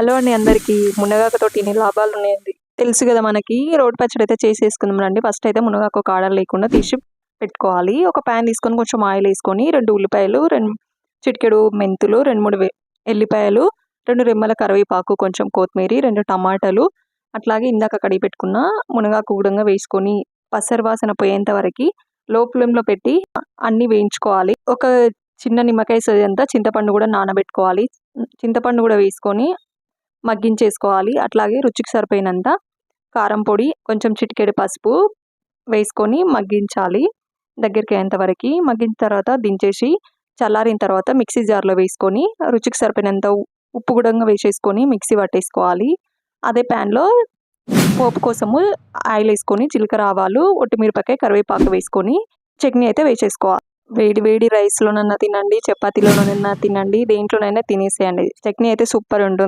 Hello అండి అందరికీ. మునగాకుతోటి ఎన్ని లాభాలు ఉన్నాయండి తెలుసు కదా మనకి. రోటి పచ్చడి అయితే చేసేసుకుందాం రండి. ఫస్ట్ అయితే మునగాకు కాడలు లేకుండా తీసి పెట్టుకోవాలి. ఒక ప్యాన్ తీసుకొని కొంచెం ఆయిల్ వేసుకొని 2 ఉల్లిపాయలు, 2 చిటికెడు మెంతులు, 2, 3 ఎల్లిపాయలు, 2 రెమ్మల కరివేపాకు, కొంచెం కొత్తిమీర, 2 టమాటాలు, అట్లాగే ఇందాక కడిగి పెట్టుకున్న మునగాకు కూడా వేసుకొని పసరు వాసన పోయేంత వరకు లో ఫ్లేమ్లో పెట్టి అన్నీ వేయించుకోవాలి. ఒక చిన్న నిమ్మకాయ సైజంతా చింతపండు కూడా నానబెట్టుకోవాలి. చింతపండు కూడా వేసుకొని మగ్గించేసుకోవాలి. అట్లాగే రుచికి సరిపోయినంత కారం పొడి, కొంచెం చిటికెడు పసుపు వేసుకొని మగ్గించాలి దగ్గరికి అయ్యేంత వరకు. మగ్గిన తర్వాత దించేసి చల్లారిన తర్వాత మిక్సీ జార్లో వేసుకొని రుచికి సరిపోయినంత ఉప్పు కూడా వేసేసుకొని మిక్సీ పట్టేసుకోవాలి. అదే ప్యాన్లో పోపు కోసము ఆయిల్ వేసుకొని జీలకర్ర, ఆవాలు, ఒట్టిమిరపకాయ, కరివేపాకు వేసుకొని చట్నీ అయితే వేసేసుకోవాలి. వేడి వేడి రైస్లోనన్నా తినండి, చపాతీలోనన్నా తినండి, దేంట్లోనైనా తినేసేయండి. చట్నీ అయితే సూపర్ ఉంటుంది.